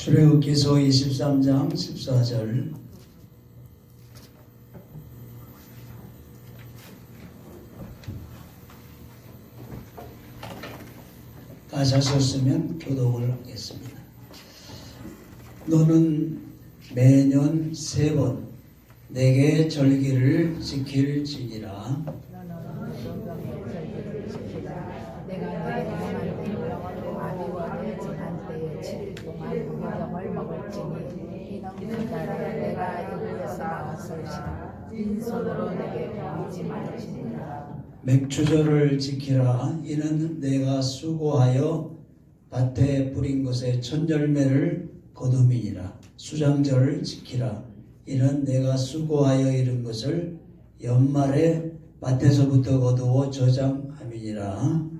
출애굽기서 23장 14절. 다 하셨으면 교독을 하겠습니다. 너는 매년 3번 내게 절기를 지킬지니라. 내가 내게 명한 때로 아비와 내 지난 때에 7일 동안 무교병을 먹을지니 이는 그 날에 내가 애굽에서 나왔을시라. 빈손으로 내게 배우지 말지니라. 맥추절을 지키라. 이는 내가 수고하여 밭에 뿌린 것에 천절매를 거둠이니라. 수장절을 지키라. 이는 내가 수고하여 이룬 것을 연말에 밭에서부터 거두어 저장함이니라.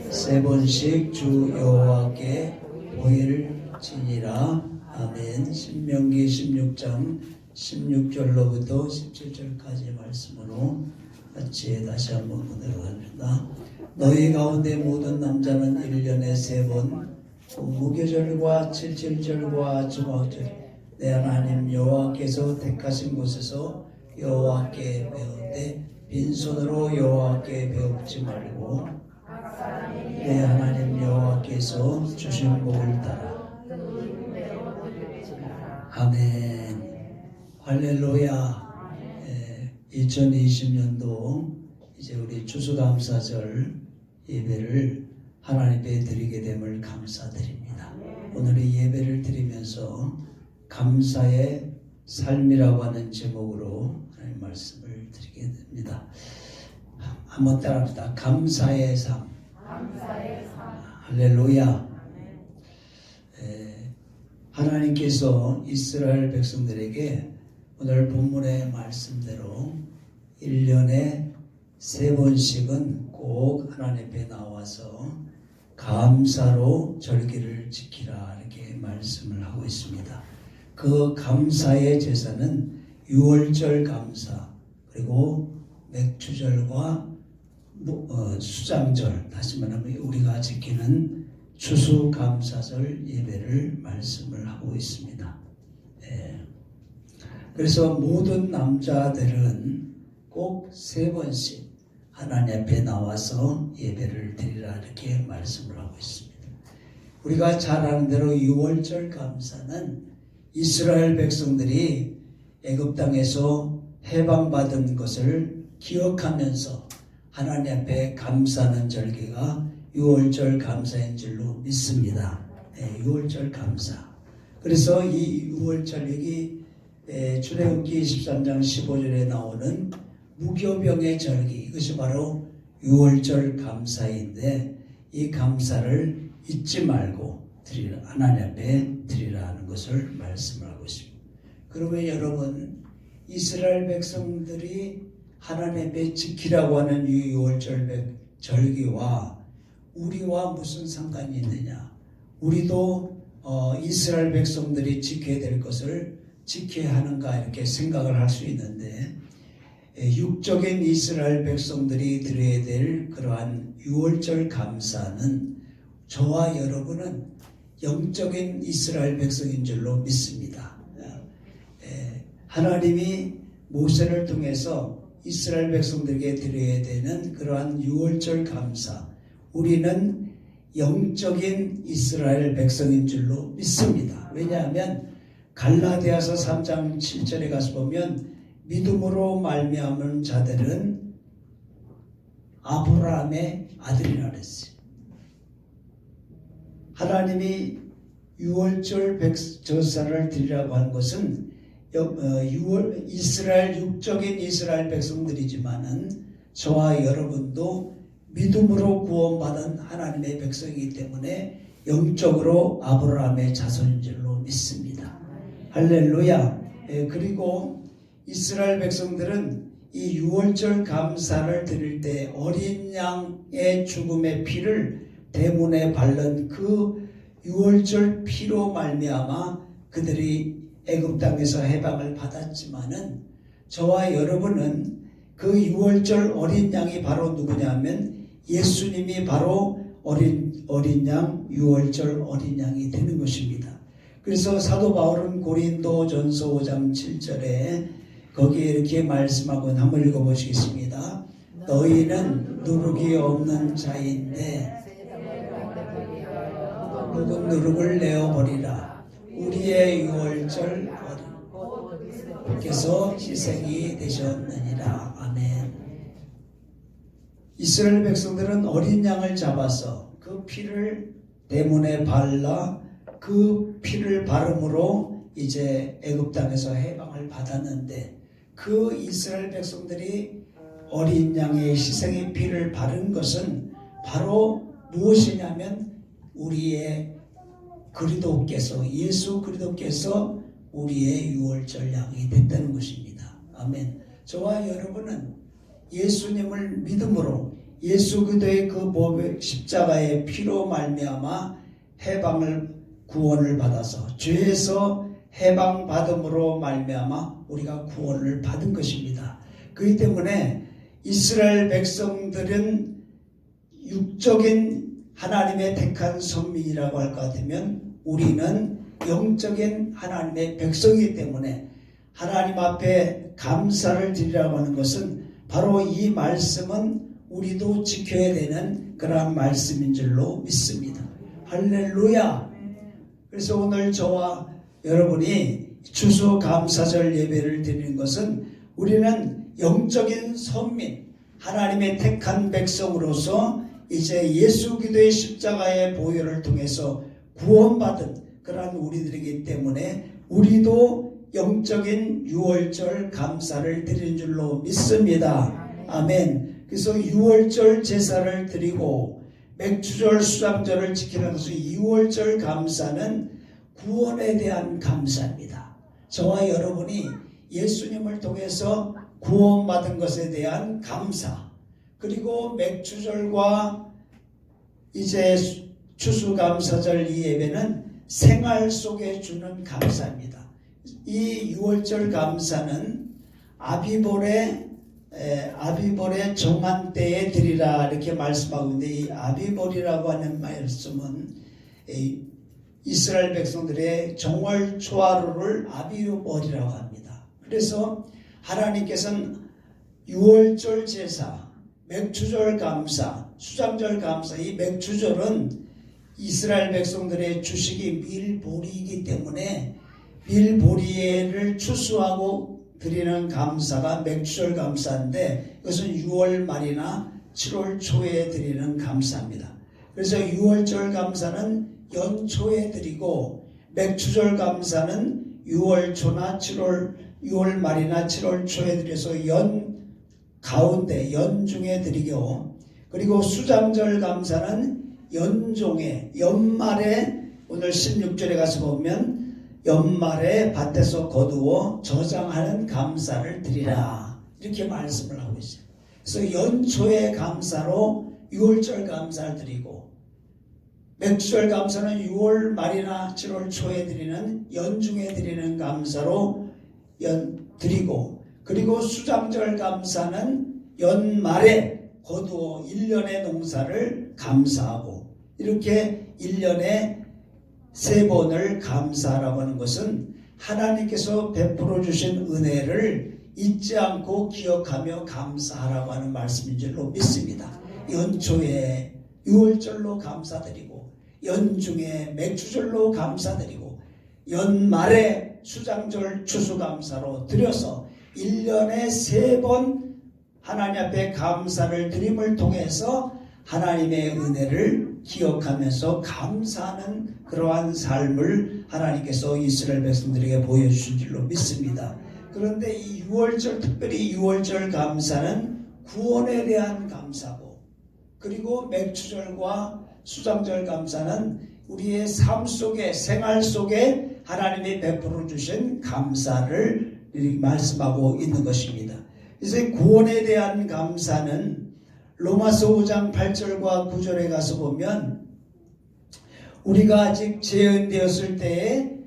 3번씩 주 여호와께 보일지니라. 아멘. 신명기 16장 16절로부터 17절까지의 말씀으로 같이 다시 한번 보도록 합니다. 너희 가운데 모든 남자는 1년에 3번 무교절과 77절과 주막절 내 하나님 여호와께서 택하신 곳에서 여호와께 배우되 빈손으로 여호와께 배우지 말고 내 하나님 여호와께서 주신 복을 따라. 아멘. 할렐루야. 2020년도 이제 우리 추수감사절 예배를 하나님께 드리게 됨을 감사드립니다. 오늘 이 예배를 드리면서 감사의 삶이라고 하는 제목으로 하나님 말씀을 드리게 됩니다. 한번 따라합시다. 감사의 삶. 할렐루야. 하나님께서 이스라엘 백성들에게 오늘 본문의 말씀대로 1년에 3번씩은 꼭 하나님 앞에 나와서 감사로 절기를 지키라 이렇게 말씀을 하고 있습니다. 그 감사의 제사는 6월절 감사 그리고 맥추절과 수장절, 다시 말하면 우리가 지키는 추수감사절 예배를 말씀을 하고 있습니다. 그래서 모든 남자들은 꼭 3번씩 하나님 앞에 나와서 예배를 드리라 이렇게 말씀을 하고 있습니다. 우리가 잘 아는 대로 6월절 감사는 이스라엘 백성들이 애굽 땅에서 해방받은 것을 기억하면서 하나님 앞에 감사하는 절기가 6월절 감사인 줄로 믿습니다. 6월절 감사. 그래서 이 6월절 여기 출애굽기 23장 15절에 나오는 무교병의 절기, 이것이 바로 6월절 감사인데 이 감사를 잊지 말고 드리라, 하나님 앞에 드리라 하는 것을 말씀을 하고 있습니다. 그러면 여러분, 이스라엘 백성들이 하나님 앞에 지키라고 하는 이 6월절 절기와 우리와 무슨 상관이 있느냐? 우리도 이스라엘 백성들이 지켜야 될 것을 지켜야 하는가 이렇게 생각을 할 수 있는데, 육적인 이스라엘 백성들이 드려야 될 그러한 6월절 감사는 저와 여러분은 영적인 이스라엘 백성인 줄로 믿습니다. 하나님이 모세를 통해서 이스라엘 백성들에게 드려야 되는 그러한 6월절 감사, 우리는 영적인 이스라엘 백성인 줄로 믿습니다. 왜냐하면 갈라디아서 3장 7절에 가서 보면 믿음으로 말미암은 자들은 아브라함의 아들이라 그랬어요. 하나님이 6월절 제사를 드리라고 한 것은 이스라엘 육적인 이스라엘 백성들이지만은 저와 여러분도 믿음으로 구원받은 하나님의 백성이기 때문에 영적으로 아브라함의 자손인 줄로 믿습니다. 할렐루야. 그리고 이스라엘 백성들은 이 6월절 감사를 드릴 때 어린 양의 죽음의 피를 대문에 바른 그 6월절 피로 말미암아 그들이 애굽 땅에서 해방을 받았지만은 저와 여러분은 그 6월절 어린 양이 바로 누구냐면 예수님이 바로 어린 양, 유월절 어린 양이 되는 것입니다. 그래서 사도 바울은 고린도전서 5장 7절에 거기에 이렇게 말씀하고 한번 읽어보시겠습니다. 너희는 누룩이 없는 자인데 묵은 누룩을 내어버리라. 우리의 유월절 어린 께서 희생이 되셨느니라. 아멘. 이스라엘 백성들은 어린 양을 잡아서 그 피를 대문에 발라 그 피를 바름으로 이제 애굽 땅에서 해방을 받았는데 그 이스라엘 백성들이 어린 양의 희생의 피를 바른 것은 바로 무엇이냐면 우리의 그리스도께서 예수 그리스도께서 우리의 유월절 양이 됐다는 것입니다. 아멘. 저와 여러분은 예수님을 믿음으로 예수 그리스도의 그 십자가의 피로 말미암아 해방을 구원을 받아서 죄에서 해방받음으로 말미암아 우리가 구원을 받은 것입니다. 그렇기 때문에 이스라엘 백성들은 육적인 하나님의 택한 선민이라고 할 것 같으면 우리는 영적인 하나님의 백성이기 때문에 하나님 앞에 감사를 드리라고 하는 것은 바로 이 말씀은 우리도 지켜야 되는 그러한 말씀인 줄로 믿습니다. 할렐루야. 그래서 오늘 저와 여러분이 추수감사절 예배를 드리는 것은 우리는 영적인 선민, 하나님의 택한 백성으로서 이제 예수 그리스도의 십자가의 보혈을 통해서 구원받은 그러한 우리들이기 때문에 우리도 영적인 유월절 감사를 드리는 줄로 믿습니다. 아멘. 그래서 유월절 제사를 드리고 맥주절 수장절을 지키는 것은 유월절 감사는 구원에 대한 감사입니다. 저와 여러분이 예수님을 통해서 구원받은 것에 대한 감사, 그리고 맥주절과 이제 추수감사절 이 예배는 생활 속에 주는 감사입니다. 이 유월절 감사는 아비볼의 정한 때에 드리라 이렇게 말씀하고 있는데 이 아비볼이라고 하는 말씀은 이스라엘 백성들의 정월 초하루를 아비볼이라고 합니다. 그래서 하나님께서는 유월절 제사, 맥주절 감사, 수장절 감사, 이 맥주절은 이스라엘 백성들의 주식이 밀보리이기 때문에 밀보리를 추수하고 드리는 감사가 맥주절 감사인데 이것은 6월 말이나 7월 초에 드리는 감사입니다. 그래서 6월절 감사는 연초에 드리고 맥주절 감사는 6월 초나 6월 말이나 7월 초에 드려서 연 가운데 연중에 드리고, 그리고 수장절 감사는 연종에 연말에 오늘 16절에 가서 보면 연말에 밭에서 거두어 저장하는 감사를 드리라 이렇게 말씀을 하고 있어요. 그래서 연초의 감사로 6월절 감사를 드리고 맥주절 감사는 6월 말이나 7월 초에 드리는 연중에 드리는 감사로 드리고, 그리고 수장절 감사는 연말에 거두어 1년의 농사를 감사하고, 이렇게 1년에 3번을 감사하라고 하는 것은 하나님께서 베풀어 주신 은혜를 잊지 않고 기억하며 감사하라고 하는 말씀인 줄로 믿습니다. 연초에 6월절로 감사드리고, 연중에 맥주절로 감사드리고, 연말에 수장절 추수감사로 드려서 1년에 3번 하나님 앞에 감사를 드림을 통해서 하나님의 은혜를 기억하면서 감사하는 그러한 삶을 하나님께서 이스라엘 백성들에게 보여주신 줄로 믿습니다. 그런데 이 6월절, 특별히 6월절 감사는 구원에 대한 감사고, 그리고 맥주절과 수장절 감사는 우리의 삶 속에, 생활 속에 하나님이 베풀어 주신 감사를 말씀하고 있는 것입니다. 그래서 구원에 대한 감사는 로마서 5장 8절과 9절에 가서 보면 우리가 아직 죄인되었을 때에,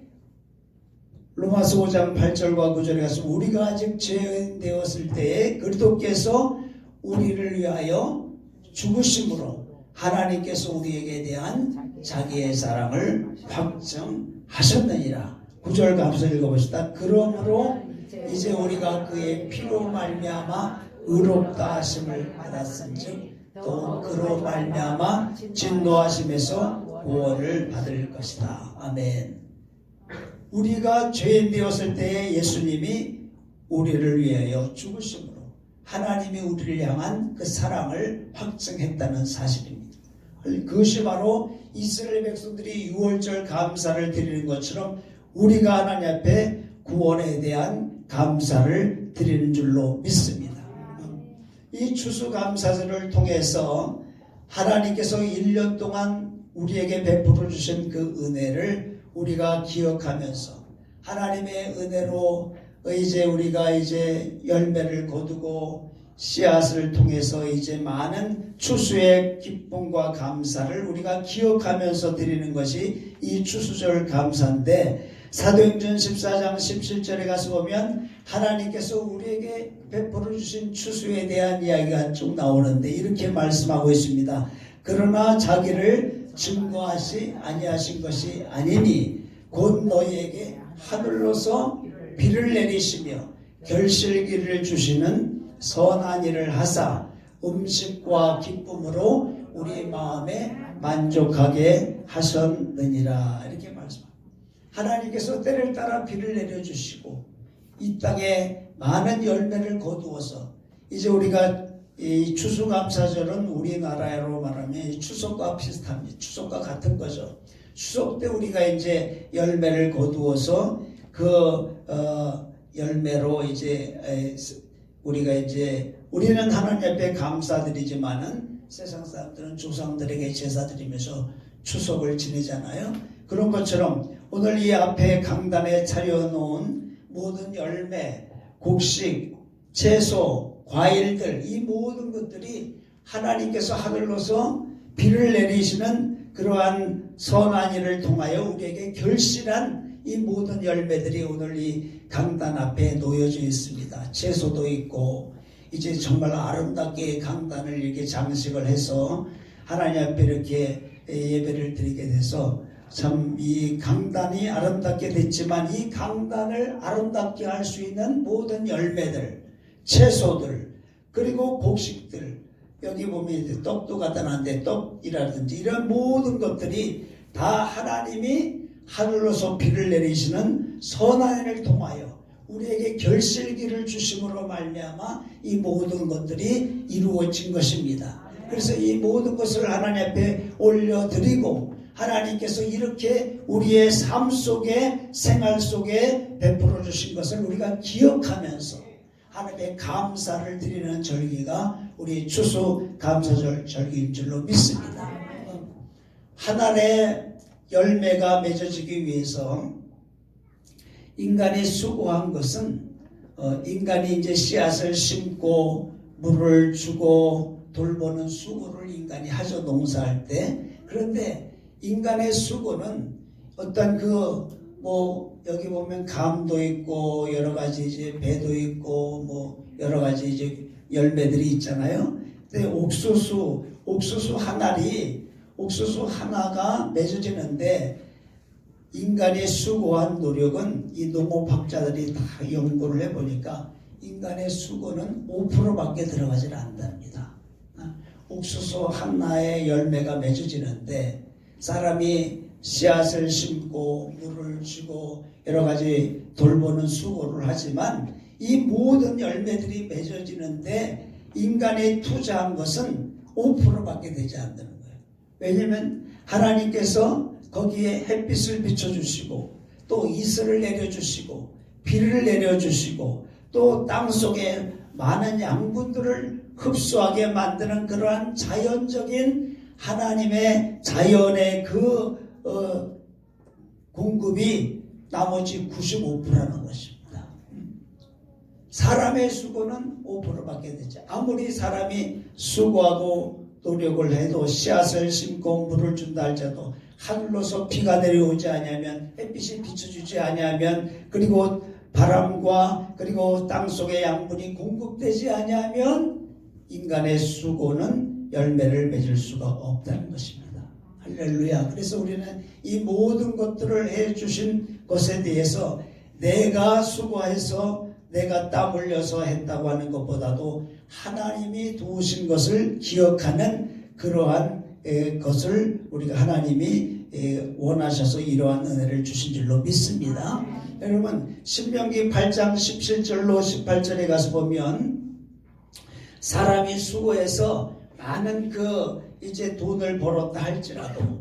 로마서 5장 8절과 9절에 가서 우리가 아직 죄인되었을 때에 그리스도께서 우리를 위하여 죽으심으로 하나님께서 우리에게 대한 자기의 사랑을 확증하셨느니라. 9절 감사 읽어봅시다. 그러므로 이제 우리가 그의 피로 말미암아 의롭다 하심을 받았은즉 또 그로 말미암아 진노하심에서 구원을 받을 것이다. 아멘. 우리가 죄인 되었을 때에 예수님이 우리를 위하여 죽으심으로 하나님이 우리를 향한 그 사랑을 확증했다는 사실입니다. 그것이 바로 이스라엘 백성들이 유월절 감사를 드리는 것처럼 우리가 하나님 앞에 구원에 대한 감사를 드리는 줄로 믿습니다. 이 추수감사절을 통해서 하나님께서 1년 동안 우리에게 베풀어 주신 그 은혜를 우리가 기억하면서 하나님의 은혜로 이제 우리가 이제 열매를 거두고 씨앗을 통해서 이제 많은 추수의 기쁨과 감사를 우리가 기억하면서 드리는 것이 이 추수절 감사인데, 사도행전 14장 17절에 가서 보면 하나님께서 우리에게 베풀어 주신 추수에 대한 이야기가 쭉 나오는데 이렇게 말씀하고 있습니다. 그러나 자기를 증거하시 아니하신 것이 아니니 곧 너희에게 하늘로서 비를 내리시며 결실기를 주시는 선한 일을 하사 음식과 기쁨으로 우리 마음에 만족하게 하셨느니라. 이렇게 말씀합니다. 하나님께서 때를 따라 비를 내려주시고 이 땅에 많은 열매를 거두어서 이제 우리가 이 추수감사절은 우리나라로 말하면 추석과 비슷합니다. 추석과 같은 거죠. 추석 때 우리가 이제 열매를 거두어서 그 열매로 이제 우리가 이제 우리는 하나님 앞에 감사드리지만은 세상 사람들은 조상들에게 제사 드리면서 추석을 지내잖아요. 그런 것처럼 오늘 이 앞에 강단에 차려놓은 모든 열매, 곡식, 채소, 과일들, 이 모든 것들이 하나님께서 하늘로서 비를 내리시는 그러한 선한 일을 통하여 우리에게 결실한 이 모든 열매들이 오늘 이 강단 앞에 놓여져 있습니다. 채소도 있고 이제 정말 아름답게 강단을 이렇게 장식을 해서 하나님 앞에 이렇게 예배를 드리게 돼서 참 이 강단이 아름답게 됐지만 이 강단을 아름답게 할 수 있는 모든 열매들, 채소들, 그리고 곡식들, 여기 보면 이제 떡도 갖다 놨는데 떡이라든지 이런 모든 것들이 다 하나님이 하늘로서 비를 내리시는 선한 일을 통하여 우리에게 결실기를 주심으로 말미암아 이 모든 것들이 이루어진 것입니다. 그래서 이 모든 것을 하나님 앞에 올려드리고 하나님께서 이렇게 우리의 삶 속에 생활 속에 베풀어 주신 것을 우리가 기억하면서 하나님의 감사를 드리는 절기가 우리 추수감사절 절기인 줄로 믿습니다. 한 알의 열매가 맺어지기 위해서 인간이 수고한 것은 인간이 이제 씨앗을 심고 물을 주고 돌보는 수고를 인간이 하죠, 농사할 때. 그런데 인간의 수고는 어떤 여기 보면 감도 있고 여러 가지 이제 배도 있고 뭐 여러 가지 이제 열매들이 있잖아요. 근데 옥수수 한 알이 옥수수 하나가 맺어지는데 인간의 수고한 노력은 이 농업학자들이 다 연구를 해보니까 인간의 수고는 5%밖에 들어가질 않답니다. 옥수수 하나의 열매가 맺어지는데 사람이 씨앗을 심고 물을 주고 여러 가지 돌보는 수고를 하지만 이 모든 열매들이 맺어지는데 인간이 투자한 것은 5%밖에 되지 않는다는 거예요. 왜냐하면 하나님께서 거기에 햇빛을 비춰주시고 또 이슬을 내려주시고 비를 내려주시고 또 땅속에 많은 양분들을 흡수하게 만드는 그러한 자연적인 하나님의 자연의 공급이 나머지 95%라는 것입니다. 사람의 수고는 5%밖에 되지. 아무리 사람이 수고하고 노력을 해도 씨앗을 심고 물을 준다 할지라도 하늘로서 비가 내려오지 아니하면 햇빛이 비춰주지 아니하면 그리고 바람과 그리고 땅속의 양분이 공급되지 아니하면 인간의 수고는 열매를 맺을 수가 없다는 것입니다. 할렐루야. 그래서 우리는 이 모든 것들을 해주신 것에 대해서 내가 수고해서 내가 땀 흘려서 했다고 하는 것보다도 하나님이 도우신 것을 기억하는 그러한 것을 우리가 하나님이 원하셔서 이러한 은혜를 주신 줄로 믿습니다. 여러분 신명기 8장 17절로 18절에 가서 보면 사람이 수고해서 많은 이제 돈을 벌었다 할지라도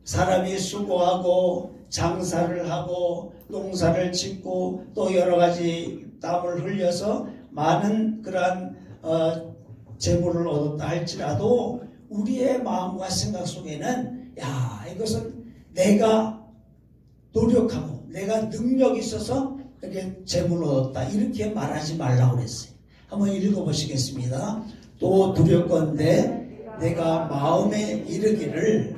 사람이 수고하고 장사를 하고 농사를 짓고 또 여러 가지 땀을 흘려서 많은 그러한 재물을 얻었다 할지라도 우리의 마음과 생각 속에는 야 이것은 내가 노력하고 내가 능력이 있어서 이렇게 재물을 얻었다 이렇게 말하지 말라고 그랬어요. 한번 읽어보시겠습니다. 또 두렵건대 내가 마음에 이르기를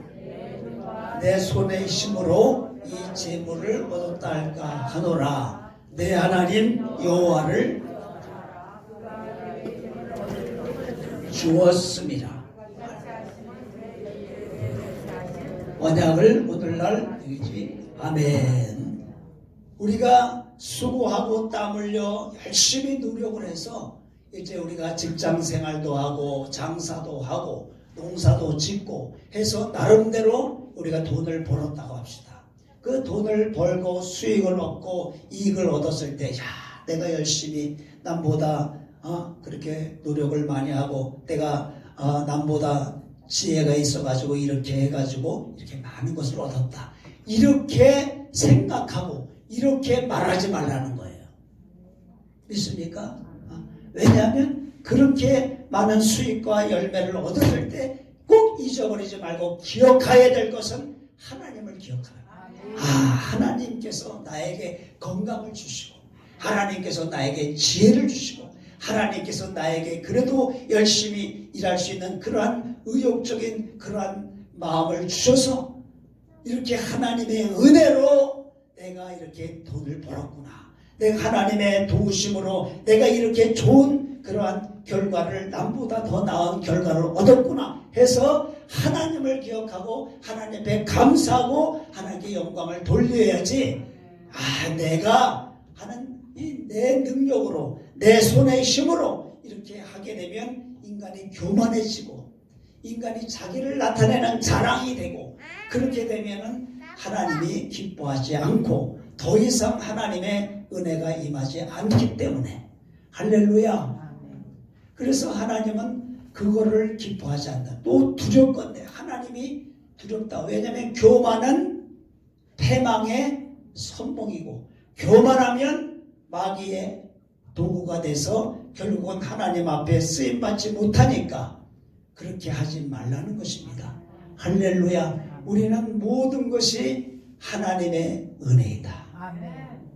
내 손의 힘으로 이 재물을 얻었다 할까 하노라. 내 하나님 여호와를 주었습니다. 언약을 오늘날 드리지. 아멘. 우리가 수고하고 땀 흘려 열심히 노력을 해서 이제 우리가 직장 생활도 하고 장사도 하고 농사도 짓고 해서 나름대로 우리가 돈을 벌었다고 합시다. 그 돈을 벌고 수익을 얻고 이익을 얻었을 때 야 내가 열심히 남보다 그렇게 노력을 많이 하고 내가 남보다 지혜가 있어가지고 이렇게 해가지고 이렇게 많은 것을 얻었다. 이렇게 생각하고 이렇게 말하지 말라는 거예요. 믿습니까? 왜냐하면 그렇게 많은 수익과 열매를 얻었을 때 꼭 잊어버리지 말고 기억해야 될 것은 하나님을 기억하라. 하나님께서 나에게 건강을 주시고 하나님께서 나에게 지혜를 주시고 하나님께서 나에게 그래도 열심히 일할 수 있는 그러한 의욕적인 그러한 마음을 주셔서 이렇게 하나님의 은혜로 내가 이렇게 돈을 벌었구나. 내가 하나님의 도우심으로 내가 이렇게 좋은 그러한 결과를 남보다 더 나은 결과를 얻었구나 해서 하나님을 기억하고 하나님 앞에 감사하고 하나님께 영광을 돌려야지 내가 하는 내 능력으로 내 손의 힘으로 이렇게 하게 되면 인간이 교만해지고 인간이 자기를 나타내는 자랑이 되고 그렇게 되면은 하나님이 기뻐하지 않고 더 이상 하나님의 은혜가 임하지 않기 때문에 할렐루야. 그래서 하나님은 그거를 기뻐하지 않는다. 또 두렵건대 하나님이 두렵다. 왜냐하면 교만은 패망의 선봉이고 교만하면 마귀의 도구가 돼서 결국은 하나님 앞에 쓰임받지 못하니까 그렇게 하지 말라는 것입니다. 할렐루야. 우리는 모든 것이 하나님의 은혜이다.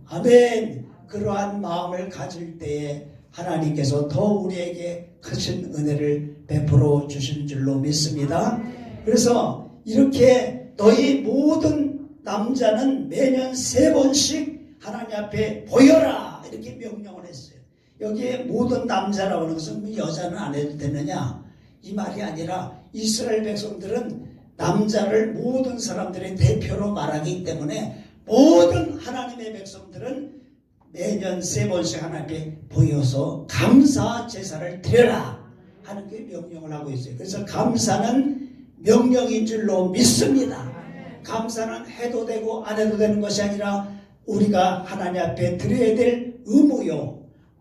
아멘. 그러한 마음을 가질 때에 하나님께서 더 우리에게 크신 은혜를 베풀어 주신 줄로 믿습니다. 그래서 이렇게 너희 모든 남자는 매년 3번씩 하나님 앞에 보여라 이렇게 명령을 했어요. 여기에 모든 남자라고 하는 것은 여자는 안 해도 되느냐 이 말이 아니라 이스라엘 백성들은 남자를 모든 사람들의 대표로 말하기 때문에 모든 하나님의 백성들은 매년 3번씩 하나님께 보여서 감사 제사를 드려라 하는 게 명령을 하고 있어요. 그래서 감사는 명령인 줄로 믿습니다. 감사는 해도 되고 안 해도 되는 것이 아니라 우리가 하나님 앞에 드려야 될 의무요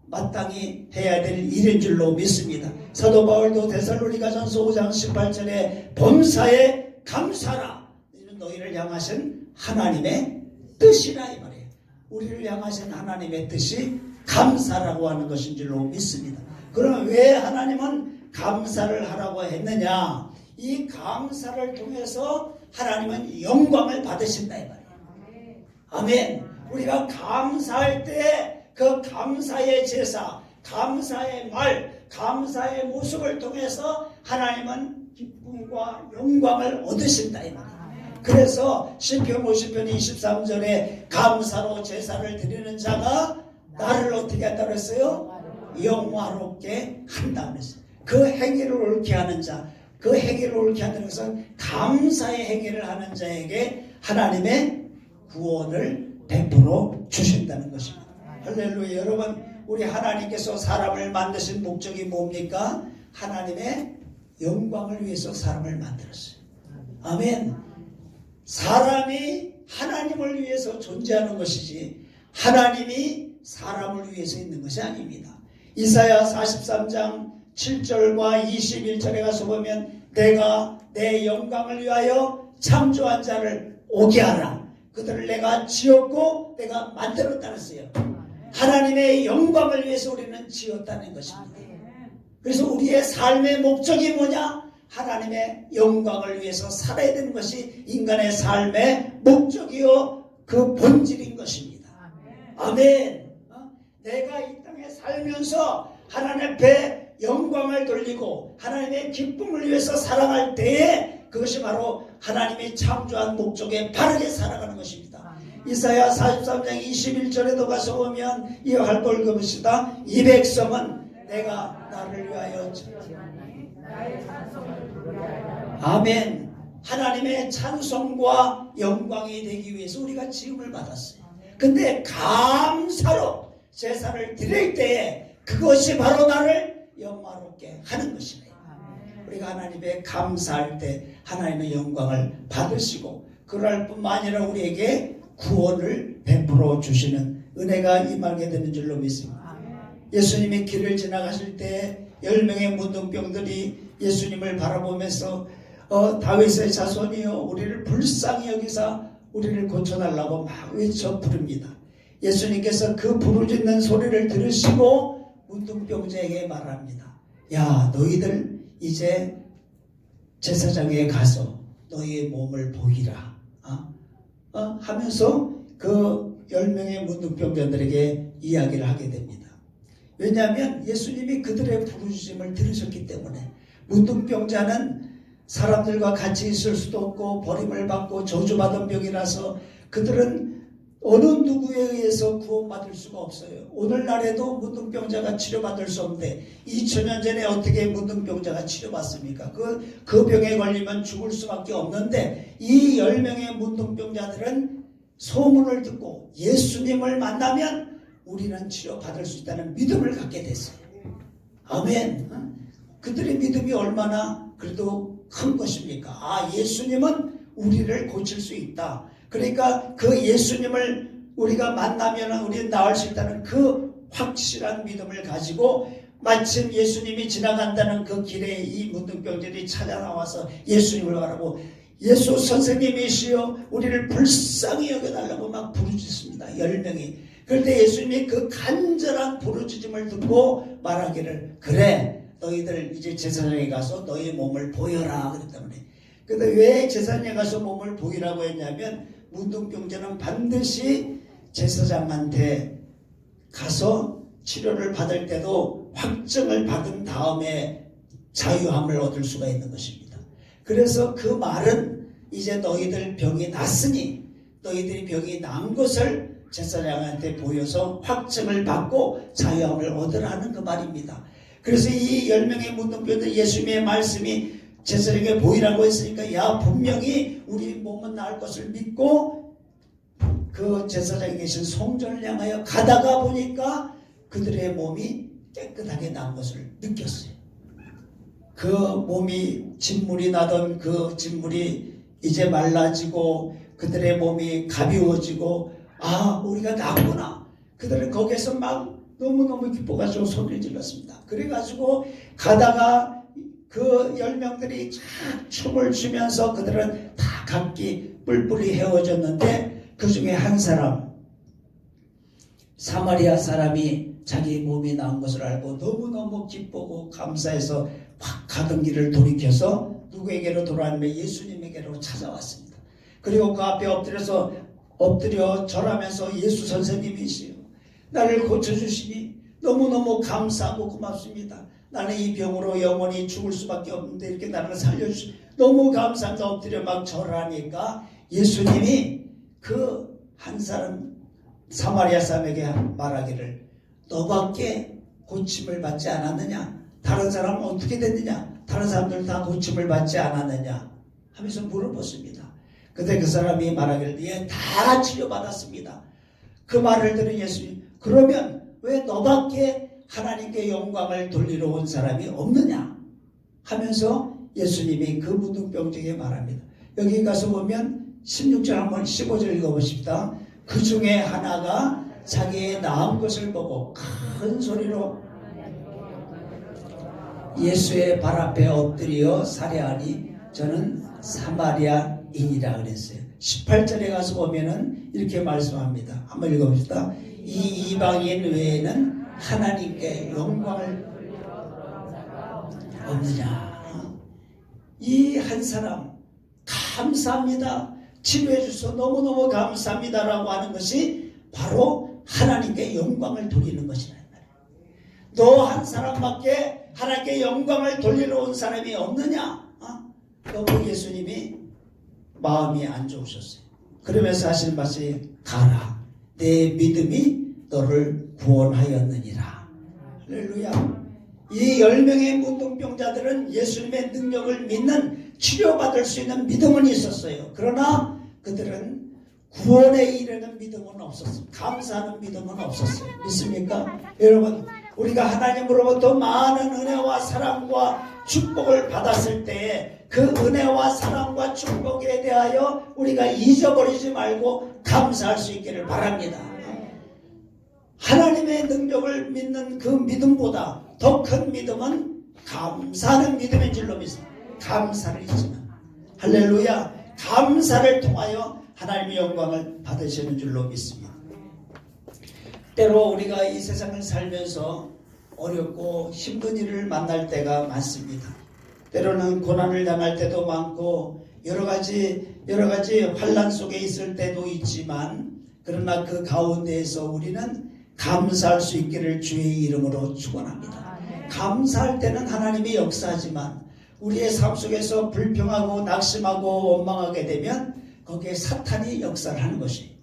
마땅히 해야 될 일인 줄로 믿습니다. 사도 바울도 데살로니가전서 5장 18절에 범사에 감사라. 이는 너희를 향하신 하나님의 뜻이라 이 말이에요. 우리를 향하신 하나님의 뜻이 감사라고 하는 것인 줄로 믿습니다. 그러면 왜 하나님은 감사를 하라고 했느냐? 이 감사를 통해서 하나님은 영광을 받으신다 이 말이에요. 아멘. 우리가 감사할 때 그 감사의 제사, 감사의 말, 감사의 모습을 통해서 하나님은 기쁨과 영광을 얻으신다 이 말이에요. 그래서 시편 50편 23절에 감사로 제사를 드리는 자가 나를 어떻게 한다고 했어요? 영화롭게 한다고 했어요. 그 행위를 옳게 하는 자, 그 행위를 옳게 하는 것은 감사의 행위를 하는 자에게 하나님의 구원을 베풀어 주신다는 것입니다. 할렐루야. 여러분, 우리 하나님께서 사람을 만드신 목적이 뭡니까? 하나님의 영광을 위해서 사람을 만들었어요. 아멘. 사람이 하나님을 위해서 존재하는 것이지 하나님이 사람을 위해서 있는 것이 아닙니다. 이사야 43장 7절과 21절에 가서 보면 내가 내 영광을 위하여 창조한 자를 오게 하라. 그들을 내가 지었고 내가 만들었다는 써요. 하나님의 영광을 위해서 우리는 지었다는 것입니다. 그래서 우리의 삶의 목적이 뭐냐? 하나님의 영광을 위해서 살아야 되는 것이 인간의 삶의 목적이요 그 본질인 것입니다. 아멘. 내가 이 땅에 살면서 하나님 앞에 영광을 돌리고 하나님의 기쁨을 위해서 살아갈 때에 그것이 바로 하나님이 창조한 목적에 바르게 살아가는 것입니다. 이사야 43장 21절에도 가서 보면 이와 걸 읽어봅시다. 이 백성은 내가 나를 위하여 아멘. 하나님의 찬송과 영광이 되기 위해서 우리가 지음을 받았어요. 근데 감사로 제사를 드릴 때에 그것이 바로 나를 영화롭게 하는 것이네요. 우리가 하나님의 감사할 때 하나님의 영광을 받으시고 그럴 뿐만 아니라 우리에게 구원을 베풀어 주시는 은혜가 임하게 되는 줄로 믿습니다. 예수님이 길을 지나가실 때 10명의 문둥병들이 예수님을 바라보면서 다윗의 자손이여 우리를 불쌍히 여기사 우리를 고쳐달라고 막 외쳐 부릅니다. 예수님께서 그 부르짖는 소리를 들으시고 문둥병자에게 말합니다. 야, 너희들 이제 제사장에 가서 너희의 몸을 보이라 하면서 그 10명의 문둥병자들에게 이야기를 하게 됩니다. 왜냐하면 예수님이 그들의 부르짖음을 들으셨기 때문에. 문둥병자는 사람들과 같이 있을 수도 없고 버림을 받고 저주받은 병이라서 그들은 어느 누구에 의해서 구원받을 수가 없어요. 오늘날에도 문둥병자가 치료받을 수 없는데 2000년 전에 어떻게 문둥병자가 치료받습니까? 그 병에 걸리면 죽을 수밖에 없는데 이 10명의 문둥병자들은 소문을 듣고 예수님을 만나면 우리는 치료받을 수 있다는 믿음을 갖게 됐어요. 아멘. 그들의 믿음이 얼마나 그래도 큰 것입니까? 예수님은 우리를 고칠 수 있다. 그러니까 그 예수님을 우리가 만나면 우리는 나을 수 있다는 그 확실한 믿음을 가지고 마침 예수님이 지나간다는 그 길에 이 문둥병들이 찾아 나와서 예수님을 바라고 예수 선생님이시여 우리를 불쌍히 여겨달라고 막 부르짖습니다. 10명이. 그런데 예수님이 그 간절한 부르짖음을 듣고 말하기를 그래 너희들 이제 제사장에 가서 너희 몸을 보여라 그랬단 말이에요. 근데 왜 제사장에 가서 몸을 보이라고 했냐면 문둥병자는 반드시 제사장한테 가서 치료를 받을 때도 확증을 받은 다음에 자유함을 얻을 수가 있는 것입니다. 그래서 그 말은 이제 너희들 병이 났으니 너희들이 병이 난 것을 제사장한테 보여서 확증을 받고 자유함을 얻으라는 그 말입니다. 그래서 이 10명의 문둥병들 예수님의 말씀이 제사장에게 보이라고 했으니까 야 분명히 우리 몸은 나을 것을 믿고 그 제사장에 계신 성전을 향하여 가다가 보니까 그들의 몸이 깨끗하게 난 것을 느꼈어요. 그 몸이 진물이 나던 그 진물이 이제 말라지고 그들의 몸이 가벼워지고 우리가 낫구나. 그들은 거기에서 막 너무너무 기뻐가지고 소리를 질렀습니다. 그래가지고 가다가 그 10명들이 춤을 추면서 그들은 다 각기 뿔뿔이 헤어졌는데 그 중에 한 사람 사마리아 사람이 자기 몸이 나은 것을 알고 너무너무 기쁘고 감사해서 확 가던 길을 돌이켜서 누구에게로 돌아왔냐면 예수님에게로 찾아왔습니다. 그리고 그 앞에 엎드려 절하면서 예수 선생님이시여 나를 고쳐주시니 너무너무 감사하고 고맙습니다. 나는 이 병으로 영원히 죽을 수밖에 없는데 이렇게 나를 살려주시 너무 감사합니다. 엎드려 막 절하니까 예수님이 그 한 사람 사마리아 사람에게 말하기를 너밖에 고침을 받지 않았느냐? 다른 사람은 어떻게 됐느냐? 다른 사람들 다 고침을 받지 않았느냐? 하면서 물어봤습니다. 근데 그 사람이 말하기를 예, 다 치료받았습니다. 그 말을 들은 예수님, 그러면 왜 너밖에 하나님께 영광을 돌리러 온 사람이 없느냐? 하면서 예수님이 그 무등병자에게 말합니다. 여기 가서 보면 16절 한번 15절 읽어보십시다. 그 중에 하나가 자기의 나은 것을 보고 큰 소리로 예수의 발 앞에 엎드려 살해하니 저는 사마리아인이라 그랬어요. 18절에 가서 보면은 이렇게 말씀합니다. 한번 읽어봅시다. 이 이방인 외에는 하나님께 영광을 없느냐. 이 한 사람 감사합니다. 치료해 주셔서 너무너무 감사합니다라고 하는 것이 바로 하나님께 영광을 돌리는 것이란 말이에요. 너 한 사람밖에 하나님께 영광을 돌리러 온 사람이 없느냐? 너무 예수님이 마음이 안 좋으셨어요. 그러면서 하시는 말씀이 가라. 내 믿음이 너를 구원하였느니라. 할렐루야. 이 10명의 문둥병자들은 예수님의 능력을 믿는 치료받을 수 있는 믿음은 있었어요. 그러나 그들은 구원에 이르는 믿음은 없었어요. 감사하는 믿음은 없었어요. 믿습니까? 여러분, 우리가 하나님으로부터 많은 은혜와 사랑과 축복을 받았을 때에 그 은혜와 사랑과 축복에 대하여 우리가 잊어버리지 말고 감사할 수 있기를 바랍니다. 하나님의 능력을 믿는 그 믿음보다 더 큰 믿음은 감사하는 믿음인 줄로 믿습니다. 감사를 잊으면 할렐루야, 감사를 통하여 하나님의 영광을 받으시는 줄로 믿습니다. 때로 우리가 이 세상을 살면서 어렵고 힘든 일을 만날 때가 많습니다. 때로는 고난을 당할 때도 많고 여러 가지 환난 속에 있을 때도 있지만, 그러나 그 가운데에서 우리는 감사할 수 있기를 주의 이름으로 축원합니다. 감사할 때는 하나님이 역사하지만 우리의 삶 속에서 불평하고 낙심하고 원망하게 되면 거기에 사탄이 역사를 하는 것이.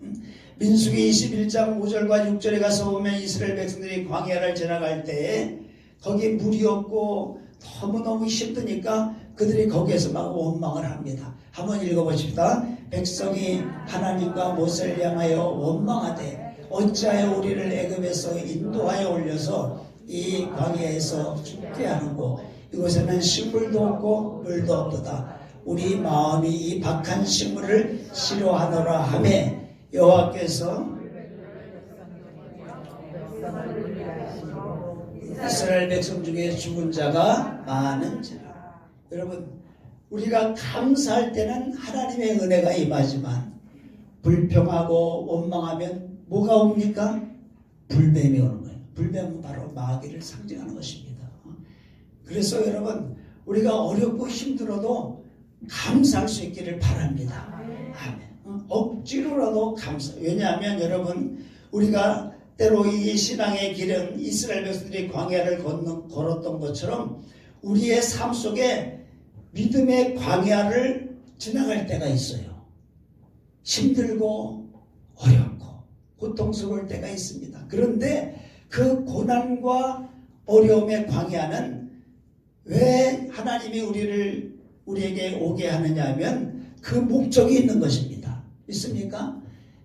민수기 21장 5절과 6절에 가서 보면 이스라엘 백성들이 광야를 지나갈 때에 거기 물이 없고 너무너무 힘드니까 그들이 거기에서 막 원망을 합니다. 한번 읽어보십시다. 백성이 하나님과 모세를 향하여 원망하되 어찌하여 우리를 애굽에서 인도하여 올려서 이 광야에서 죽게 하는고 이곳에는 식물도 없고 물도 없도다. 우리 마음이 이 박한 식물을 싫어하노라 하매 여호와께서 이스라엘 백성 중에 죽은 자가 많은지라. 여러분, 우리가 감사할 때는 하나님의 은혜가 임하지만 불평하고 원망하면 뭐가 옵니까? 불뱀이 오는 거예요. 불뱀은 바로 마귀를 상징하는 것입니다. 그래서 여러분, 우리가 어렵고 힘들어도 감사할 수 있기를 바랍니다. 아멘. 억지로라도 감사. 왜냐하면 여러분, 우리가 때로 이 신앙의 길은 이스라엘 백성들이 광야를 걸었던 것처럼 우리의 삶 속에 믿음의 광야를 지나갈 때가 있어요. 힘들고 어렵고 고통스러울 때가 있습니다. 그런데 그 고난과 어려움의 광야는 왜 하나님이 우리에게 오게 하느냐 하면 그 목적이 있는 것입니다. 있습니까?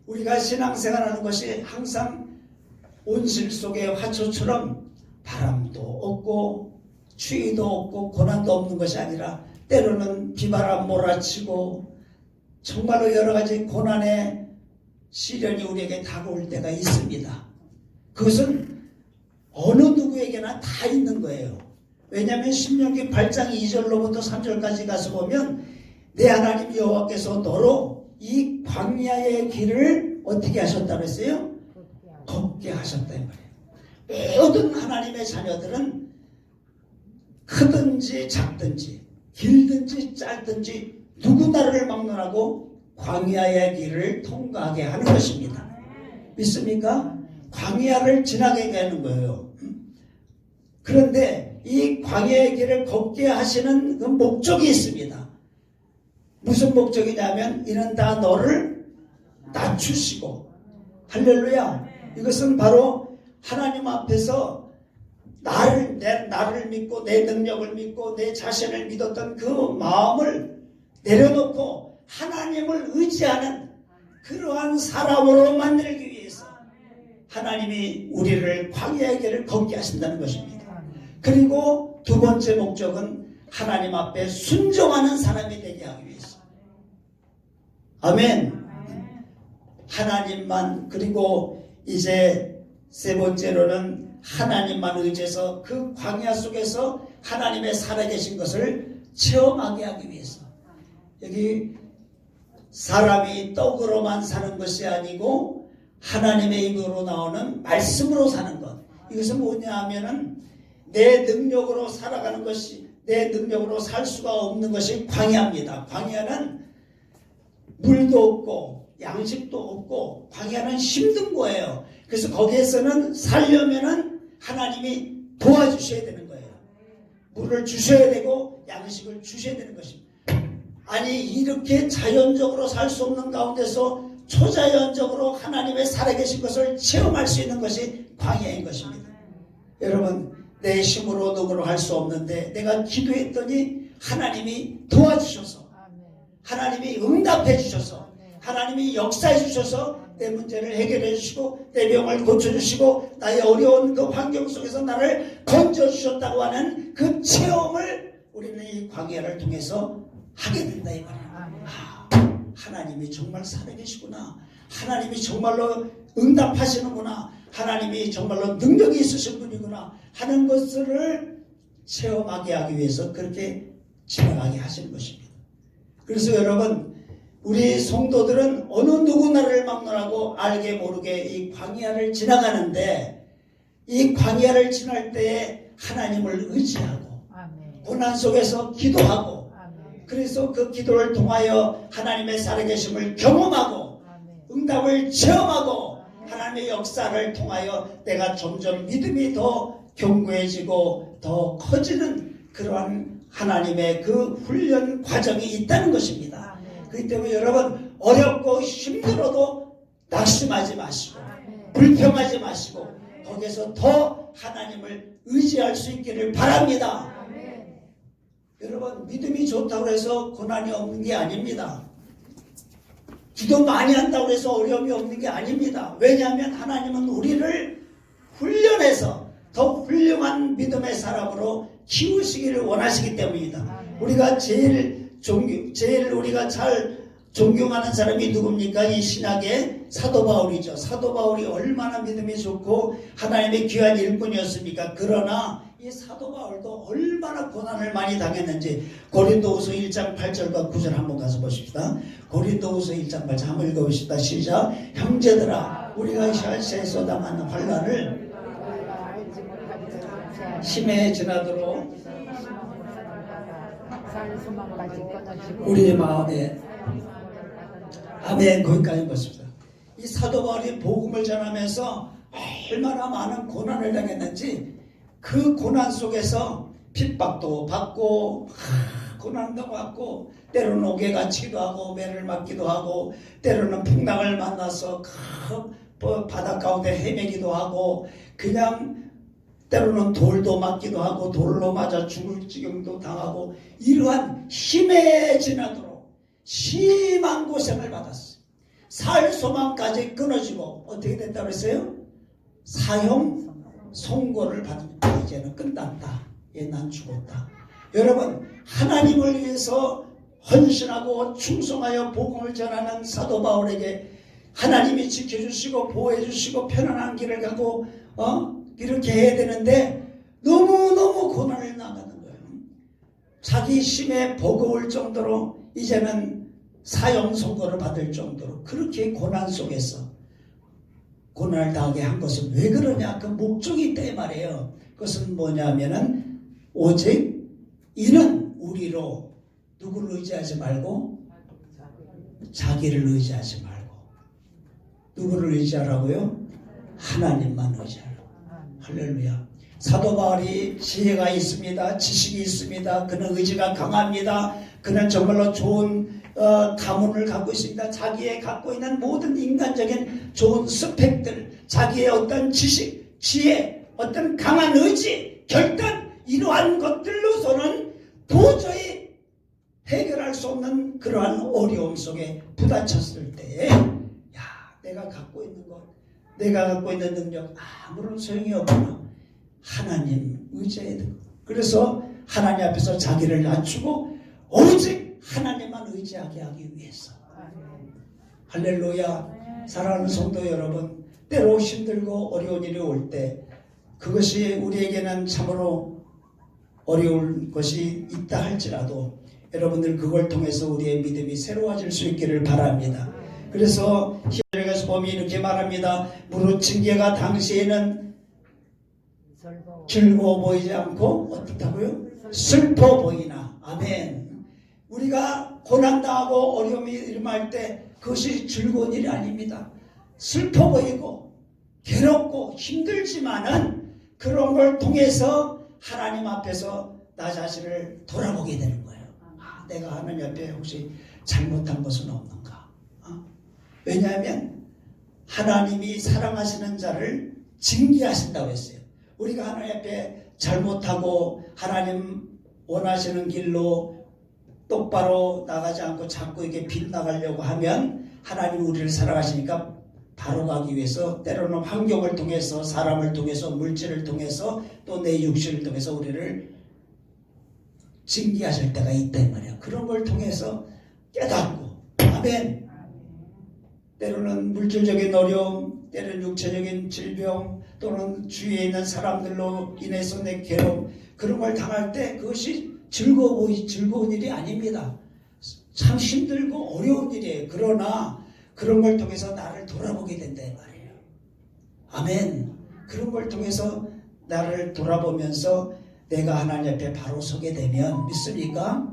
우리가 신앙생활하는 것이 항상 온실 속의 화초처럼 바람도 없고 추위도 없고 고난도 없는 것이 아니라 때로는 비바람 몰아치고 정말로 여러 가지 고난의 시련이 우리에게 다가올 때가 있습니다. 그것은 어느 누구에게나 다 있는 거예요. 왜냐하면 신명기 8장 2절로부터 3절까지 가서 보면 내 하나님 여호와께서 너로 이 광야의 길을 어떻게 하셨다고 했어요? 걷게 하셨다 이 말이에요. 모든 하나님의 자녀들은 크든지 작든지 길든지 짧든지 누구나를 막론하고 광야의 길을 통과하게 하는 것입니다. 믿습니까? 광야를 지나게 하는 거예요. 그런데 이 광야의 길을 걷게 하시는 그 목적이 있습니다. 무슨 목적이냐면 이는 다 너를 낮추시고, 할렐루야, 이것은 바로 하나님 앞에서 나를 믿고 내 능력을 믿고 내 자신을 믿었던 그 마음을 내려놓고 하나님을 의지하는 그러한 사람으로 만들기 위해서 하나님이 우리를 광야의 길을 걷게 하신다는 것입니다. 그리고 두 번째 목적은 하나님 앞에 순종하는 사람이 되게 하기 위해서. 아멘. 하나님만. 그리고 이제 세 번째로는 하나님만 의지해서 그 광야 속에서 하나님의 살아계신 것을 체험하게 하기 위해서. 여기 사람이 떡으로만 사는 것이 아니고 하나님의 입으로 나오는 말씀으로 사는 것. 이것은 뭐냐 하면은 내 능력으로 살아가는 것이, 내 능력으로 살 수가 없는 것이 광야입니다. 광야는 물도 없고 양식도 없고 광야는 힘든 거예요. 그래서 거기에서는 살려면은 하나님이 도와주셔야 되는 거예요. 물을 주셔야 되고 양식을 주셔야 되는 것입니다. 아니 이렇게 자연적으로 살 수 없는 가운데서 초자연적으로 하나님의 살아계신 것을 체험할 수 있는 것이 광야인 것입니다. 여러분, 내 힘으로 능으로 할 수 없는데 내가 기도했더니 하나님이 도와주셔서, 하나님이 응답해 주셔서, 하나님이 역사해 주셔서 내 문제를 해결해 주시고 내 병을 고쳐주시고 나의 어려운 그 환경 속에서 나를 건져주셨다고 하는 그 체험을 우리는 이 광야를 통해서 하게 된다 이 말이야. 하나님이 정말 살아계시구나. 하나님이 정말로 응답하시는구나. 하나님이 정말로 능력이 있으신 분이구나 하는 것을 체험하게 하기 위해서 그렇게 지나가게 하시는 것입니다. 그래서 여러분, 우리 성도들은 어느 누구나를 막론하고 알게 모르게 이 광야를 지나가는데, 이 광야를 지날 때에 하나님을 의지하고 고난 속에서 기도하고, 그래서 그 기도를 통하여 하나님의 살아계심을 경험하고 응답을 체험하고 하나님의 역사를 통하여 내가 점점 믿음이 더 견고해지고 더 커지는 그러한 하나님의 그 훈련 과정이 있다는 것입니다. 그렇기 때문에 여러분, 어렵고 힘들어도 낙심하지 마시고 불평하지 마시고 거기에서 더 하나님을 의지할 수 있기를 바랍니다. 여러분, 믿음이 좋다고 해서 고난이 없는 게 아닙니다. 기도 많이 한다고 해서 어려움이 없는 게 아닙니다. 왜냐하면 하나님은 우리를 훈련해서 더 훌륭한 믿음의 사람으로 키우시기를 원하시기 때문입니다. 우리가 제일 우리가 잘 존경하는 사람이 누굽니까? 이 신학의 사도 바울이죠. 사도 바울이 얼마나 믿음이 좋고 하나님의 귀한 일꾼이었습니까? 그러나 이 사도 바울도 얼마나 고난을 많이 당했는지 고린도후서 1장 8절과 9절 한번 가서 보십시다. 고린도후서 1장 8절 한번 읽어봅시다. 시작. 형제들아, 우리가 혈세에서 당하는 환난을 심해 지나도록 우리의 마음에, 아멘, 거기까지 보십시다. 이 사도 바울이 복음을 전하면서 얼마나 많은 고난을 당했는지, 그 고난 속에서 핍박도 받고 고난도 받고 때로는 옥에 갇히기도 하고 매를 맞기도 하고 때로는 풍랑을 만나서 바다 가운데 헤매기도 하고 그냥 때로는 돌도 맞기도 하고 돌로 맞아 죽을 지경도 당하고 이러한 힘에 지나도록 심한 고생을 받았어요. 살 소망까지 끊어지고 어떻게 됐다고 했어요? 사형 선고를 받으면 이제는 끝났다. 난 죽었다. 여러분, 하나님을 위해서 헌신하고 충성하여 복음을 전하는 사도 바울에게 하나님이 지켜주시고 보호해주시고 편안한 길을 가고 이렇게 해야 되는데 너무너무 고난을 당하는 거예요. 자기 힘에 버거울 정도로 이제는 사형 선고를 받을 정도로 그렇게 고난 속에서 고난을 당하게 한 것은 왜 그러냐? 그 목적이 있다 이 말이에요. 그것은 뭐냐면은 오직 이는 우리로 누구를 의지하지 말고 자기를 의지하지 말고 누구를 의지하라고요? 하나님만 의지하라고. 할렐루야. 사도 바울이 지혜가 있습니다. 지식이 있습니다. 그는 의지가 강합니다. 그는 정말로 좋은 가문을 갖고 있습니다. 자기의 갖고 있는 모든 인간적인 좋은 스펙들, 자기의 어떤 지식, 지혜, 어떤 강한 의지, 결단 이러한 것들로서는 도저히 해결할 수 없는 그러한 어려움 속에 부딪혔을 때에 내가 갖고 있는 것, 내가 갖고 있는 능력 아무런 소용이 없구나. 하나님 의지해야 되고, 그래서 하나님 앞에서 자기를 낮추고 오직 하나님만 의지하게 하기 위해서. 할렐루야. 사랑하는 성도 여러분, 때로 힘들고 어려운 일이 올 때 그것이 우리에게는 참으로 어려운 것이 있다 할지라도 여러분들 그걸 통해서 우리의 믿음이 새로워질 수 있기를 바랍니다. 그래서 히브리서 보면 이렇게 말합니다. 무릇 징계가 당시에는 즐거워 보이지 않고 어떻다고요? 슬퍼 보이나. 아멘. 우리가 고난당하고 어려움이 일어날 때 그것이 즐거운 일이 아닙니다. 슬퍼 보이고 괴롭고 힘들지만은 그런 걸 통해서 하나님 앞에서 나 자신을 돌아보게 되는 거예요. 내가 하나님 앞에 혹시 잘못한 것은 없는가? 왜냐하면 하나님이 사랑하시는 자를 징계하신다고 했어요. 우리가 하나님 앞에 잘못하고 하나님 원하시는 길로 똑바로 나가지 않고 자꾸 이렇게 빗나가려고 하면 하나님 우리를 사랑하시니까 바로 가기 위해서 때로는 환경을 통해서, 사람을 통해서, 물질을 통해서, 또 내 육신을 통해서 우리를 징계하실 때가 있다 이 말이야. 그런 걸 통해서 깨닫고, 아멘. 때로는 물질적인 어려움, 때로는 육체적인 질병, 또는 주위에 있는 사람들로 인해서 내 괴로움, 그런 걸 당할 때 그것이 즐거운 일이 아닙니다. 참 힘들고 어려운 일이에요. 그러나 그런 걸 통해서 나를 돌아보게 된다 이 말이에요. 아멘. 그런 걸 통해서 나를 돌아보면서 내가 하나님 앞에 바로 서게 되면, 믿습니까?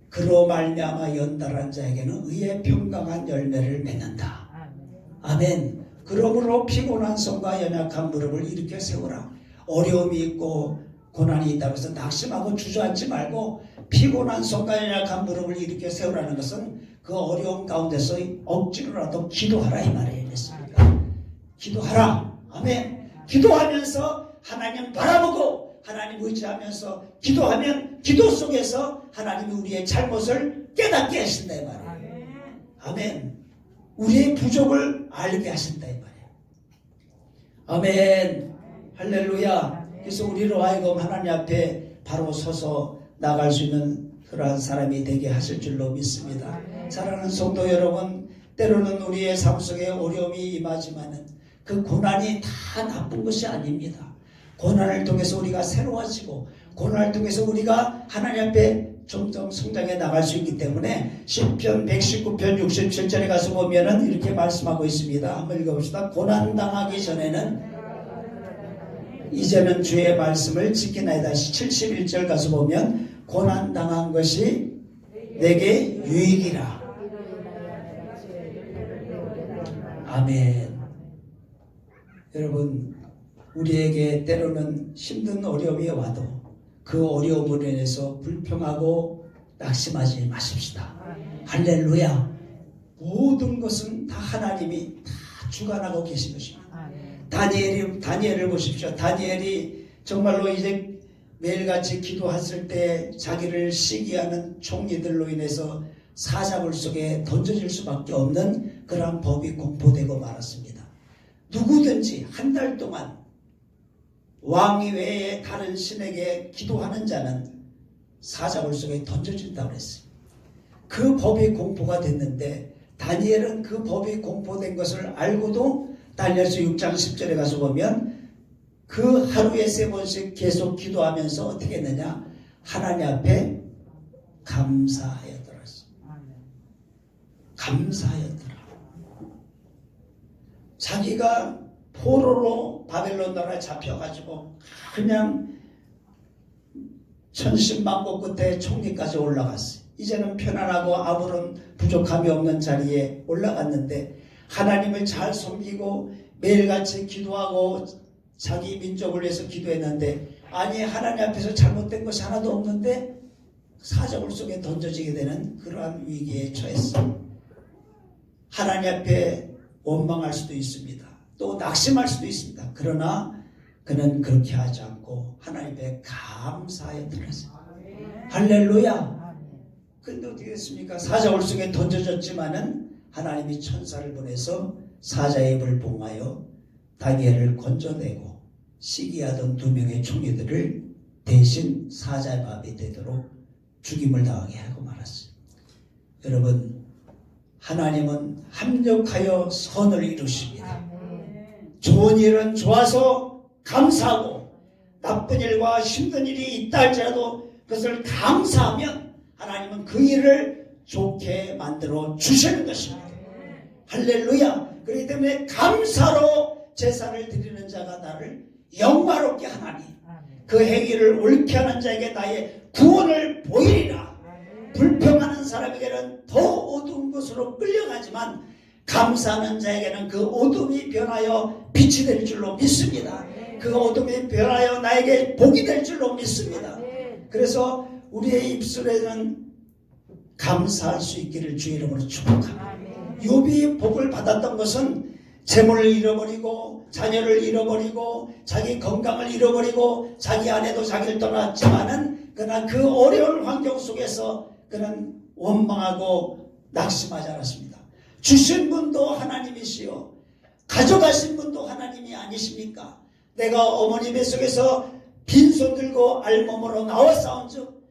그로 말미암아 연달한 자에게는 의의 평강한 열매를 맺는다. 아멘. 그러므로 피곤한 손과 연약한 무릎을 일으켜 세우라. 어려움이 있고 고난이 있다고 해서 낙심하고 주저앉지 말고 피곤한 손과 연약한 무릎을 일으켜 세우라는 것은 그 어려움 가운데서 억지로라도 기도하라 이 말이에요. 됐습니까? 기도하라. 아멘. 기도하면서 하나님 바라보고 하나님 의지하면서 기도하면 기도 속에서 하나님이 우리의 잘못을 깨닫게 하신다 이 말이에요. 아멘. 우리의 부족을 알게 하신다 이 말이에요. 아멘. 할렐루야. 그래서 우리로 하여금 하나님 앞에 바로 서서 나갈 수 있는 그러한 사람이 되게 하실 줄로 믿습니다. 사랑하는 성도 여러분, 때로는 우리의 삶 속에 어려움이 임하지만은 그 고난이 다 나쁜 것이 아닙니다. 고난을 통해서 우리가 새로워지고 고난을 통해서 우리가 하나님 앞에 점점 성장해 나갈 수 있기 때문에 시편 119편 67절에 가서 보면은 이렇게 말씀하고 있습니다. 한번 읽어봅시다. 고난당하기 전에는 이제는 주의 말씀을 지키나이다. 71절 가서 보면 고난당한 것이 내게 유익이라. 아멘. 여러분, 우리에게 때로는 힘든 어려움이 와도 그 어려움으로 인해서 불평하고 낙심하지 마십시다. 할렐루야. 모든 것은 다 하나님이 다 주관하고 계신 것입니다. 다니엘을 보십시오. 다니엘이 정말로 이제 매일같이 기도했을 때 자기를 시기하는 총리들로 인해서 사자굴 속에 던져질 수밖에 없는 그러한 법이 공포되고 말았습니다. 누구든지 한 달 동안 왕 외에 다른 신에게 기도하는 자는 사자굴 속에 던져진다고 그랬어요. 그 법이 공포가 됐는데 다니엘은 그 법이 공포된 것을 알고도 다니엘서 6장 10절에 가서 보면 그 하루에 3번씩 계속 기도하면서 어떻게 했느냐? 하나님 앞에 감사하였더라. 감사하였더라. 자기가 포로로 바벨론 나라에 잡혀가지고 그냥 천신만고 끝에 총리까지 올라갔어요. 이제는 편안하고 아무런 부족함이 없는 자리에 올라갔는데 하나님을 잘 섬기고 매일같이 기도하고 자기 민족을 위해서 기도했는데 아니 하나님 앞에서 잘못된 것이 하나도 없는데 사자굴 속에 던져지게 되는 그러한 위기에 처했어요. 하나님 앞에 원망할 수도 있습니다. 또 낙심할 수도 있습니다. 그러나 그는 그렇게 하지 않고 하나님의 감사에 들었어요. 할렐루야. 근데 어떻게 됐습니까? 사자굴 속에 던져졌지만은 하나님이 천사를 보내서 사자의 입을 봉하여 다니엘을 건져내고 시기하던 2명의 총리들을 대신 사자의 밥이 되도록 죽임을 당하게 하고 말았어요. 여러분, 하나님은 합력하여 선을 이루십니다. 좋은 일은 좋아서 감사하고 나쁜 일과 힘든 일이 있다 할지라도 그것을 감사하면 하나님은 그 일을 좋게 만들어 주시는 것입니다. 할렐루야. 그렇기 때문에 감사로 제사를 드리는 자가 나를 영화롭게 하나니 그 행위를 옳게 하는 자에게 나의 구원을 보이리라. 불평하는 사람에게는 더 어두운 곳으로 끌려가지만 감사하는 자에게는 그 어둠이 변하여 빛이 될 줄로 믿습니다. 그 어둠이 변하여 나에게 복이 될 줄로 믿습니다. 그래서 우리의 입술에는 감사할 수 있기를 주의 이름으로 축복합니다. 욥이 복을 받았던 것은 재물을 잃어버리고 자녀를 잃어버리고 자기 건강을 잃어버리고 자기 아내도 자기를 떠났지만은 그러나 그 어려운 환경 속에서 그는 원망하고 낙심하지 않았습니다. 주신 분도 하나님이시요 가져가신 분도 하나님이 아니십니까? 내가 어머니 뱃속에서 빈손 들고 알몸으로 나와 싸운즉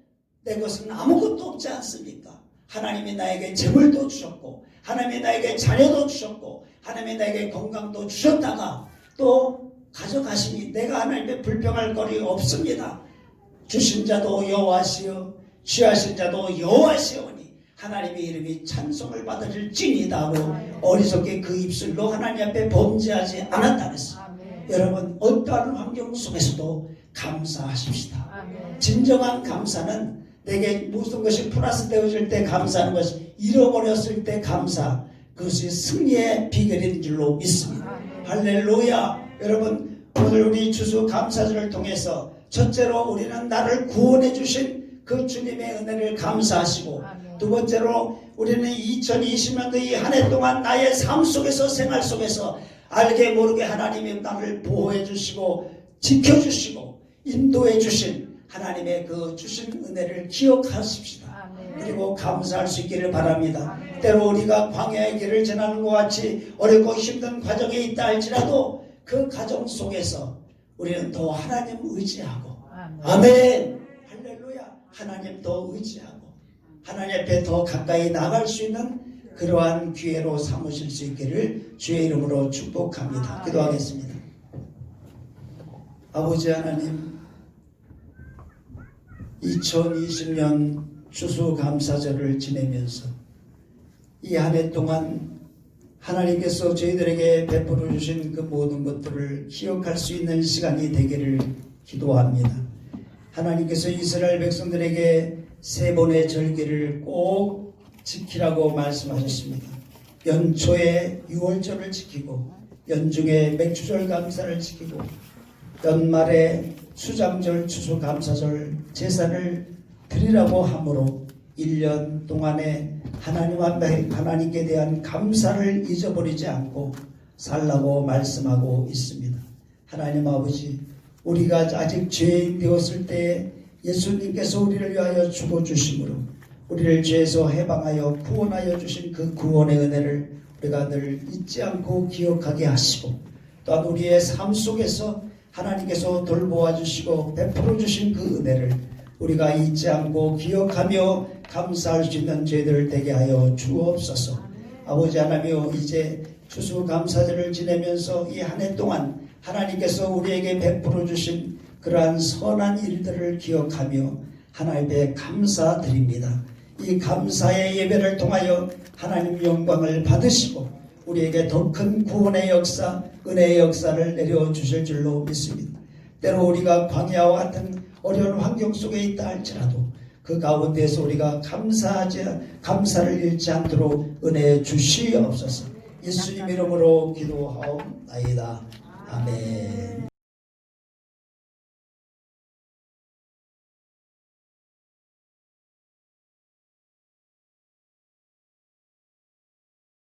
내 것은 아무것도 없지 않습니까? 하나님이 나에게 재물도 주셨고 하나님이 나에게 자녀도 주셨고 하나님이 나에게 건강도 주셨다가 또 가져가시니 내가 하나님의 불평할 거리 없습니다. 주신 자도 여호와시여 취하신 자도 여호와시오니 하나님의 이름이 찬송을 받으실지니다 하고 어리석게 그 입술로 하나님 앞에 범죄하지 않았다 그랬어요. 여러분 어떠한 환경 속에서도 감사하십시다. 진정한 감사는 내게 무슨 것이 플러스 되어질 때 감사하는 것이 잃어버렸을 때 감사 그것이 승리의 비결인 줄로 믿습니다. 할렐루야. 여러분 오늘 우리 주수 감사절을 통해서 첫째로 우리는 나를 구원해 주신 그 주님의 은혜를 감사하시고 두 번째로 우리는 2020년도 이 한 해 동안 나의 삶 속에서 생활 속에서 알게 모르게 하나님이 나를 보호해 주시고 지켜주시고 인도해 주신 하나님의 그 주신 은혜를 기억하십시다. 그리고 감사할 수 있기를 바랍니다. 때로 우리가 광야의 길을 지나는 것 같이 어렵고 힘든 과정에 있다 할지라도 그 과정 속에서 우리는 더 하나님 의지하고 아멘 할렐루야 하나님 더 의지하고 하나님 앞에 더 가까이 나갈 수 있는 그러한 기회로 삼으실 수 있기를 주의 이름으로 축복합니다. 기도하겠습니다. 아버지 하나님 2020년 추수감사절을 지내면서 이 한 해 동안 하나님께서 저희들에게 베풀어 주신 그 모든 것들을 기억할 수 있는 시간이 되기를 기도합니다. 하나님께서 이스라엘 백성들에게 3번의 절기를 꼭 지키라고 말씀하셨습니다. 연초에 유월절을 지키고 연중에 맥주절 감사를 지키고 연말에 수장절 추수감사절 제사를 드리라고 하므로 1년 동안에 하나님께 대한 감사를 잊어버리지 않고 살라고 말씀하고 있습니다. 하나님 아버지 우리가 아직 죄인 되었을 때 예수님께서 우리를 위하여 죽어주심으로 우리를 죄에서 해방하여 구원하여 주신 그 구원의 은혜를 우리가 늘 잊지 않고 기억하게 하시고 또한 우리의 삶 속에서 하나님께서 돌보아 주시고 베풀어 주신 그 은혜를 우리가 잊지 않고 기억하며 감사할 수 있는 죄들을 되게 하여 주옵소서. 아버지 하나님이여 이제 추수감사절을 지내면서 이 한 해 동안 하나님께서 우리에게 베풀어 주신 그러한 선한 일들을 기억하며 하나님께 감사드립니다. 이 감사의 예배를 통하여 하나님 영광을 받으시고 우리에게 더 큰 구원의 역사, 은혜의 역사를 내려주실 줄로 믿습니다. 때로 우리가 광야와 같은 어려운 환경 속에 있다 할지라도 그 가운데서 우리가 감사를 잃지 않도록 은혜 주시옵소서. 예수님 이름으로 기도하옵나이다. 아멘.